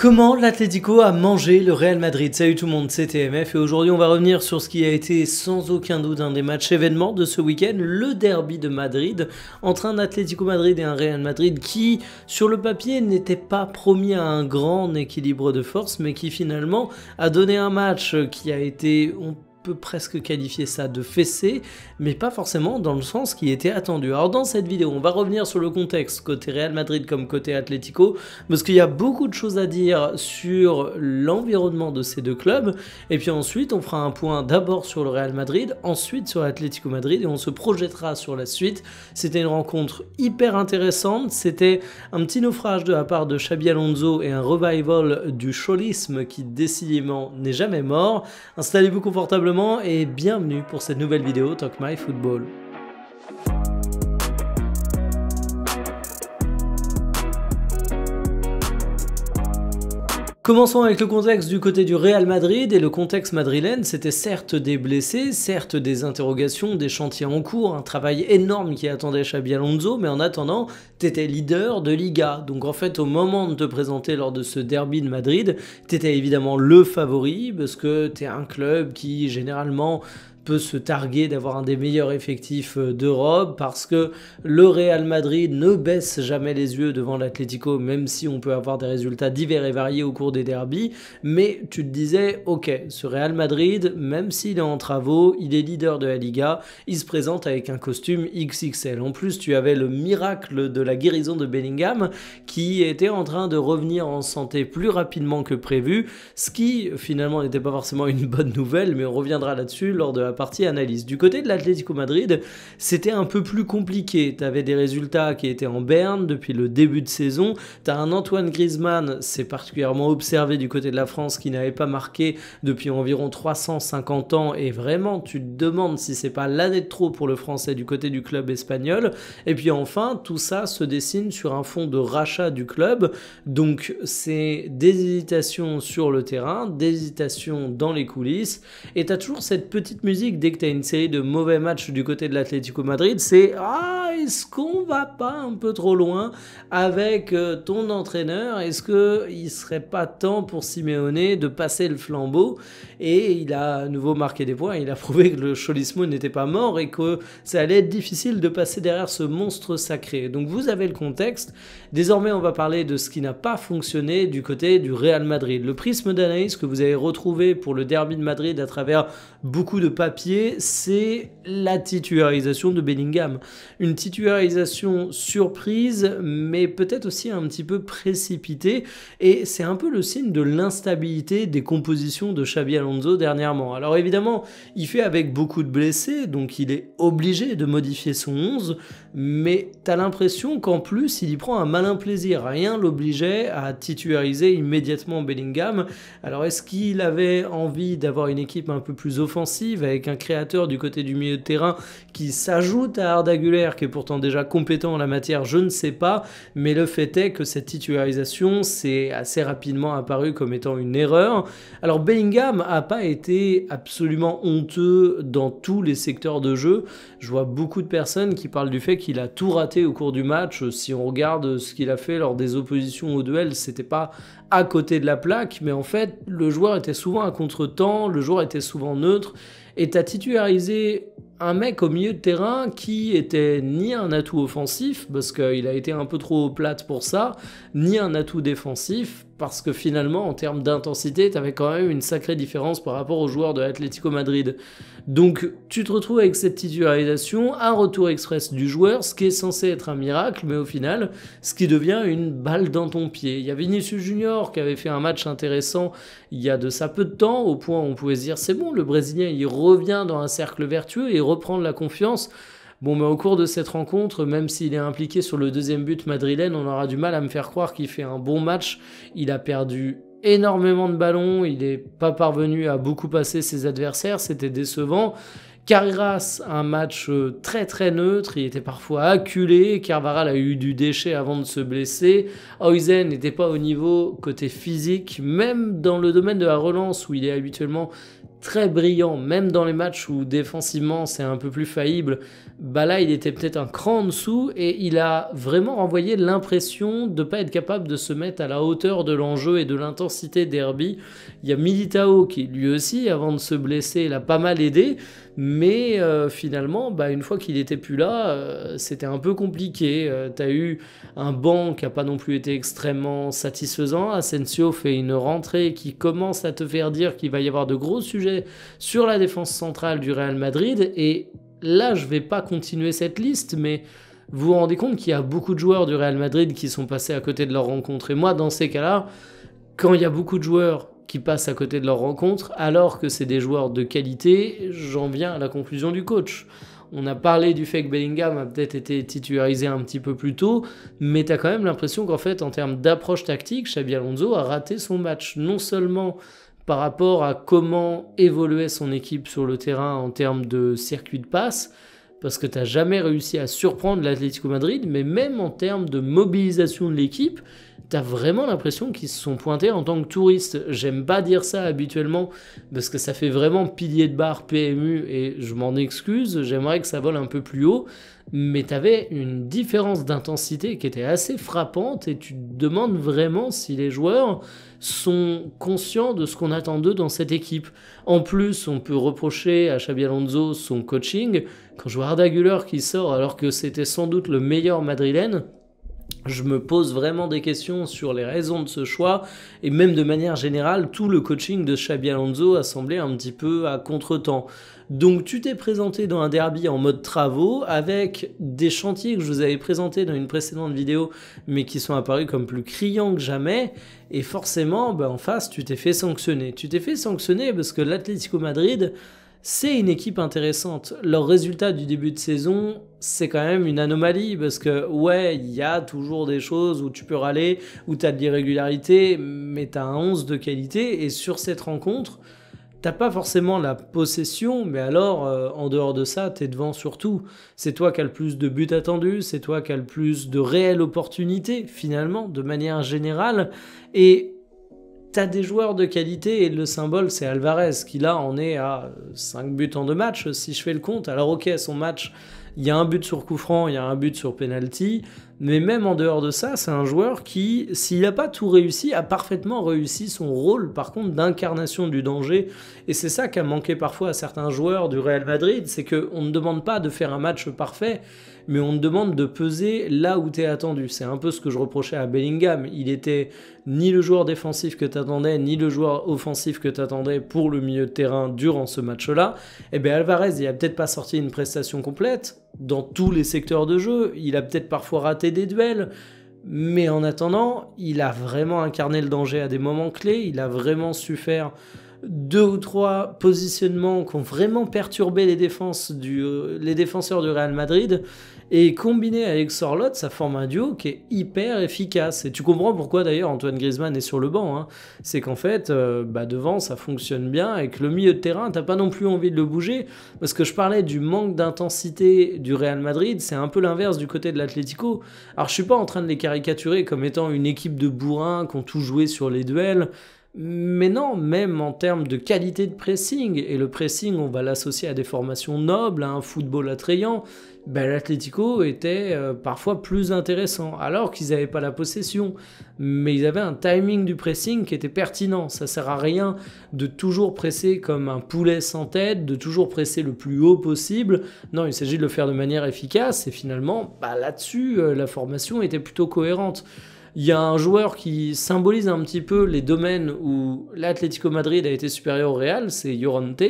Comment l'Atlético a mangé le Real Madrid? Salut tout le monde, c'est TMF et aujourd'hui on va revenir sur ce qui a été sans aucun doute un des matchs événements de ce week-end, le derby de Madrid, entre un Atlético Madrid et un Real Madrid qui, sur le papier, n'était pas promis à un grand équilibre de force, mais qui finalement a donné un match qui a été... on peut presque qualifier ça de fessé, mais pas forcément dans le sens qui était attendu. Alors dans cette vidéo, on va revenir sur le contexte côté Real Madrid comme côté Atlético, parce qu'il y a beaucoup de choses à dire sur l'environnement de ces deux clubs, et puis ensuite on fera un point d'abord sur le Real Madrid, ensuite sur l'Atlético Madrid, et on se projettera sur la suite. C'était une rencontre hyper intéressante, c'était un petit naufrage de la part de Xabi Alonso et un revival du cholisme qui décidément n'est jamais mort. Installez-vous confortablement et bienvenue pour cette nouvelle vidéo Talk My Football. Commençons avec le contexte du côté du Real Madrid, et le contexte madrilène, c'était certes des blessés, certes des interrogations, des chantiers en cours, un travail énorme qui attendait Xabi Alonso, mais en attendant, t'étais leader de Liga. Donc en fait, au moment de te présenter lors de ce derby de Madrid, t'étais évidemment le favori, parce que t'es un club qui généralement peut se targuer d'avoir un des meilleurs effectifs d'Europe, parce que le Real Madrid ne baisse jamais les yeux devant l'Atlético, même si on peut avoir des résultats divers et variés au cours des derbies. Mais tu te disais, ok, ce Real Madrid, même s'il est en travaux, il est leader de la Liga, il se présente avec un costume XXL. En plus, tu avais le miracle de la guérison de Bellingham qui était en train de revenir en santé plus rapidement que prévu, ce qui finalement n'était pas forcément une bonne nouvelle, mais on reviendra là-dessus lors de la partie analyse. Du côté de l'Atlético Madrid, c'était un peu plus compliqué. Tu avais des résultats qui étaient en berne depuis le début de saison. Tu as un Antoine Griezmann, c'est particulièrement observé du côté de la France, qui n'avait pas marqué depuis environ 350 ans, et vraiment tu te demandes si c'est pas l'année de trop pour le Français du côté du club espagnol. Et puis enfin, tout ça se dessine sur un fond de rachat du club, donc c'est des hésitations sur le terrain, des hésitations dans les coulisses, et tu as toujours cette petite musique dès que tu as une série de mauvais matchs du côté de l'Atlético Madrid, c'est « Ah, est-ce qu'on va pas un peu trop loin avec ton entraîneur? Est-ce qu'il serait pas temps pour Simeone de passer le flambeau ?» Et il a à nouveau marqué des points, il a prouvé que le cholismo n'était pas mort et que ça allait être difficile de passer derrière ce monstre sacré. Donc vous avez le contexte. Désormais, on va parler de ce qui n'a pas fonctionné du côté du Real Madrid. Le prisme d'analyse que vous avez retrouvé pour le derby de Madrid à travers beaucoup de papier, c'est la titularisation de Bellingham. Une titularisation surprise, mais peut-être aussi un petit peu précipitée, et c'est un peu le signe de l'instabilité des compositions de Xabi Alonso dernièrement. Alors évidemment, il fait avec beaucoup de blessés, donc il est obligé de modifier son 11, mais t'as l'impression qu'en plus, il y prend un malin plaisir. Rien l'obligeait à titulariser immédiatement Bellingham. Alors est-ce qu'il avait envie d'avoir une équipe un peu plus offensive, avec un créateur du côté du milieu de terrain qui s'ajoute à Arda Güler, qui est pourtant déjà compétent en la matière? Je ne sais pas, mais le fait est que cette titularisation s'est assez rapidement apparue comme étant une erreur. Alors Bellingham n'a pas été absolument honteux dans tous les secteurs de jeu. Je vois beaucoup de personnes qui parlent du fait qu'il a tout raté au cours du match. Si on regarde ce qu'il a fait lors des oppositions au duel, c'était pas à côté de la plaque, mais en fait le joueur était souvent à contre-temps, le joueur était souvent neutre, et t'as titularisé un mec au milieu de terrain qui était ni un atout offensif, parce qu'il a été un peu trop plate pour ça, ni un atout défensif, parce que finalement, en termes d'intensité, tu avais quand même une sacrée différence par rapport aux joueurs de l'Atlético Madrid. Donc, tu te retrouves avec cette titularisation, un retour express du joueur, ce qui est censé être un miracle, mais au final, ce qui devient une balle dans ton pied. Il y a Vinicius Junior qui avait fait un match intéressant il y a de ça peu de temps, au point où on pouvait se dire, c'est bon, le Brésilien, il revient dans un cercle vertueux et reprend de la confiance. Bon, mais au cours de cette rencontre, même s'il est impliqué sur le deuxième but madrilène, on aura du mal à me faire croire qu'il fait un bon match. Il a perdu énormément de ballons, il n'est pas parvenu à beaucoup passer ses adversaires, c'était décevant. Carreras, un match très très neutre, il était parfois acculé, Carvajal a eu du déchet avant de se blesser, Huijsen n'était pas au niveau côté physique, même dans le domaine de la relance où il est habituellement très brillant, même dans les matchs où défensivement c'est un peu plus faillible, bah là il était peut-être un cran en dessous et il a vraiment renvoyé l'impression de ne pas être capable de se mettre à la hauteur de l'enjeu et de l'intensité derby. Il y a Militao qui lui aussi, avant de se blesser, l'a pas mal aidé, mais finalement, bah, une fois qu'il était plus là, c'était un peu compliqué. T'as eu un banc qui n'a pas non plus été extrêmement satisfaisant. Asensio fait une rentrée qui commence à te faire dire qu'il va y avoir de gros sujets sur la défense centrale du Real Madrid. Et là, je vais pas continuer cette liste, mais vous vous rendez compte qu'il y a beaucoup de joueurs du Real Madrid qui sont passés à côté de leur rencontre. Et moi, dans ces cas-là, quand il y a beaucoup de joueurs qui passent à côté de leur rencontre, alors que c'est des joueurs de qualité, j'en viens à la conclusion du coach. On a parlé du fait que Bellingham a peut-être été titularisé un petit peu plus tôt, mais tu as quand même l'impression qu'en fait, en termes d'approche tactique, Xabi Alonso a raté son match. Non seulement par rapport à comment évoluait son équipe sur le terrain en termes de circuit de passe, parce que tu n'as jamais réussi à surprendre l'Atlético Madrid, mais même en termes de mobilisation de l'équipe, tu as vraiment l'impression qu'ils se sont pointés en tant que touristes. J'aime pas dire ça habituellement, parce que ça fait vraiment pilier de barre PMU, et je m'en excuse, j'aimerais que ça vole un peu plus haut, mais tu avais une différence d'intensité qui était assez frappante, et tu te demandes vraiment si les joueurs sont conscients de ce qu'on attend d'eux dans cette équipe. En plus, on peut reprocher à Xabi Alonso son coaching. Quand je vois Arda Güler qui sort alors que c'était sans doute le meilleur madrilène, je me pose vraiment des questions sur les raisons de ce choix, et même de manière générale, tout le coaching de Xabi Alonso a semblé un petit peu à contretemps. Donc tu t'es présenté dans un derby en mode travaux, avec des chantiers que je vous avais présentés dans une précédente vidéo, mais qui sont apparus comme plus criants que jamais, et forcément, en face, tu t'es fait sanctionner. Tu t'es fait sanctionner parce que l'Atlético Madrid, c'est une équipe intéressante. Leur résultat du début de saison, c'est quand même une anomalie, parce que ouais, il y a toujours des choses où tu peux râler, où tu as de l'irrégularité, mais tu as un 11 de qualité, et sur cette rencontre, t'as pas forcément la possession, mais alors, en dehors de ça, t'es devant surtout. C'est toi qui as le plus de buts attendus, c'est toi qui as le plus de réelles opportunités, finalement, de manière générale, et t'as des joueurs de qualité, et le symbole, c'est Alvarez, qui là en est à 5 buts en 2 matchs, si je fais le compte. Alors ok, son match, il y a un but sur coup franc, il y a un but sur penalty, mais même en dehors de ça, c'est un joueur qui, s'il n'a pas tout réussi, a parfaitement réussi son rôle, par contre, d'incarnation du danger. Et c'est ça qui a manqué parfois à certains joueurs du Real Madrid, c'est qu'on ne demande pas de faire un match parfait, mais on te demande de peser là où tu es attendu. C'est un peu ce que je reprochais à Bellingham. Il était ni le joueur défensif que tu attendais, ni le joueur offensif que tu attendais pour le milieu de terrain durant ce match-là. Et bien Alvarez, il a peut-être pas sorti une prestation complète dans tous les secteurs de jeu. Il a peut-être parfois raté des duels. Mais en attendant, il a vraiment incarné le danger à des moments clés. Il a vraiment su faire 2 ou 3 positionnements qui ont vraiment perturbé les défenseurs du Real Madrid, et combiné avec Sorloth, ça forme un duo qui est hyper efficace. Et tu comprends pourquoi d'ailleurs Antoine Griezmann est sur le banc, hein. C'est qu'en fait, devant ça fonctionne bien, et que le milieu de terrain, t'as pas non plus envie de le bouger, parce que je parlais du manque d'intensité du Real Madrid, c'est un peu l'inverse du côté de l'Atlético. Alors je suis pas en train de les caricaturer comme étant une équipe de bourrins qui ont tout joué sur les duels, mais non, même en termes de qualité de pressing, et le pressing, on va l'associer à des formations nobles, à un football attrayant, l'Atlético était parfois plus intéressant, alors qu'ils n'avaient pas la possession, mais ils avaient un timing du pressing qui était pertinent. Ça sert à rien de toujours presser comme un poulet sans tête, de toujours presser le plus haut possible. Non, il s'agit de le faire de manière efficace, et finalement, là-dessus, la formation était plutôt cohérente. Il y a un joueur qui symbolise un petit peu les domaines où l'Atlético Madrid a été supérieur au Real, c'est Llorente.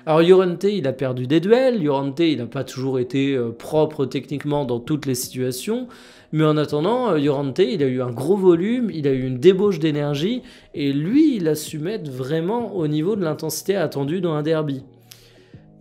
Alors Llorente, il a perdu des duels, Llorente, il n'a pas toujours été propre techniquement dans toutes les situations, mais en attendant, Llorente, il a eu un gros volume, il a eu une débauche d'énergie, et lui, il a su mettre vraiment au niveau de l'intensité attendue dans un derby.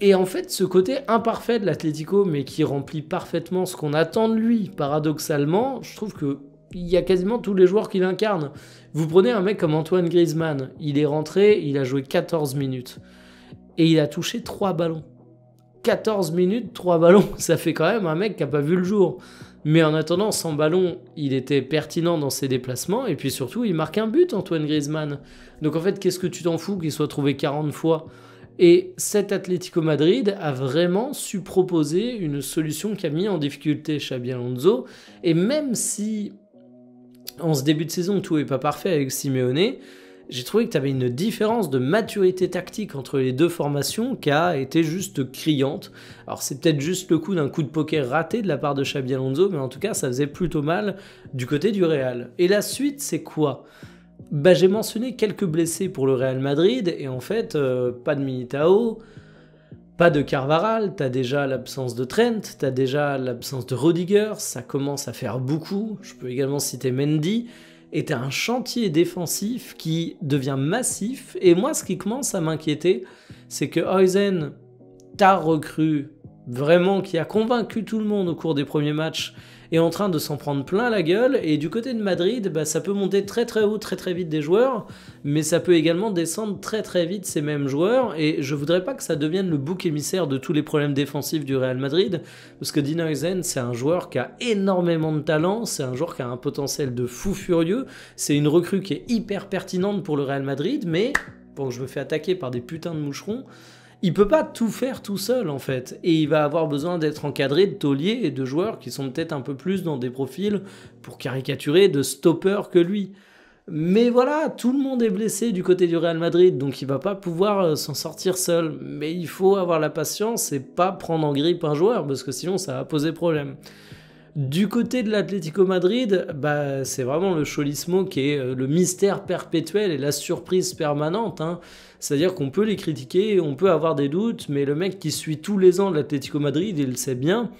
Et en fait, ce côté imparfait de l'Atlético, mais qui remplit parfaitement ce qu'on attend de lui, paradoxalement, je trouve que il y a quasiment tous les joueurs qui l'incarnent. Vous prenez un mec comme Antoine Griezmann, il est rentré, il a joué 14 minutes. Et il a touché 3 ballons. 14 minutes, 3 ballons, ça fait quand même un mec qui n'a pas vu le jour. Mais en attendant, sans ballon, il était pertinent dans ses déplacements, et puis surtout, il marque un but, Antoine Griezmann. Donc en fait, qu'est-ce que tu t'en fous qu'il soit trouvé 40 fois ? Et cet Atlético Madrid a vraiment su proposer une solution qui a mis en difficulté Xabi Alonso. Et même si en ce début de saison tout n'est pas parfait avec Simeone, j'ai trouvé que tu avais une différence de maturité tactique entre les deux formations qui a été juste criante. Alors c'est peut-être juste le coup d'un coup de poker raté de la part de Xabi Alonso, mais en tout cas ça faisait plutôt mal du côté du Real. Et la suite, c'est quoi ? J'ai mentionné quelques blessés pour le Real Madrid, et en fait, pas de Militao, pas de Carvajal, t'as déjà l'absence de Trent, t'as déjà l'absence de Rudiger, ça commence à faire beaucoup. Je peux également citer Mendy, et t'as un chantier défensif qui devient massif. Et moi, ce qui commence à m'inquiéter, c'est que Huijsen, ta recrue, vraiment qui a convaincu tout le monde au cours des premiers matchs, est en train de s'en prendre plein la gueule. Et du côté de Madrid, ça peut monter très très haut, très très vite des joueurs, mais ça peut également descendre très très vite ces mêmes joueurs. Et je voudrais pas que ça devienne le bouc émissaire de tous les problèmes défensifs du Real Madrid, parce que Dean Huijsen, c'est un joueur qui a énormément de talent, c'est un joueur qui a un potentiel de fou furieux, c'est une recrue qui est hyper pertinente pour le Real Madrid, mais bon, je me fais attaquer par des putains de moucherons. Il peut pas tout faire tout seul en fait, et il va avoir besoin d'être encadré de tauliers et de joueurs qui sont peut-être un peu plus dans des profils, pour caricaturer, de stoppers que lui. Mais voilà, tout le monde est blessé du côté du Real Madrid, donc il va pas pouvoir s'en sortir seul. Mais il faut avoir la patience et pas prendre en grippe un joueur, parce que sinon ça va poser problème. Du côté de l'Atlético Madrid, c'est vraiment le Cholismo qui est le mystère perpétuel et la surprise permanente. C'est-à-dire qu'on peut les critiquer, on peut avoir des doutes, mais le mec qui suit tous les ans l'Atlético Madrid, il le sait bien.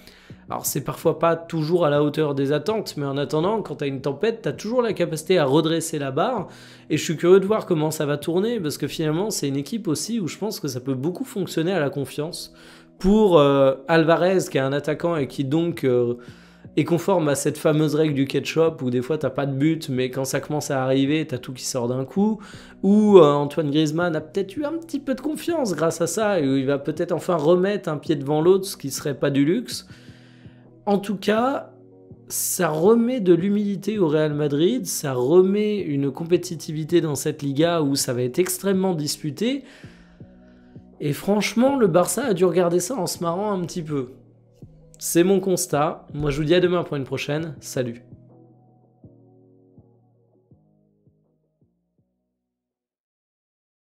Alors c'est parfois pas toujours à la hauteur des attentes, mais en attendant, quand t'as une tempête, t'as toujours la capacité à redresser la barre. Et je suis curieux de voir comment ça va tourner, parce que finalement c'est une équipe aussi où je pense que ça peut beaucoup fonctionner à la confiance. Pour Alvarez, qui est un attaquant et qui donc... est conforme à cette fameuse règle du ketchup où des fois t'as pas de but, mais quand ça commence à arriver t'as tout qui sort d'un coup, ou Antoine Griezmann a peut-être eu un petit peu de confiance grâce à ça, et où il va peut-être enfin remettre un pied devant l'autre, ce qui serait pas du luxe. En tout cas, ça remet de l'humilité au Real Madrid, ça remet une compétitivité dans cette Liga où ça va être extrêmement disputé, et franchement le Barça a dû regarder ça en se marrant un petit peu. C'est mon constat. Moi, je vous dis à demain pour une prochaine. Salut.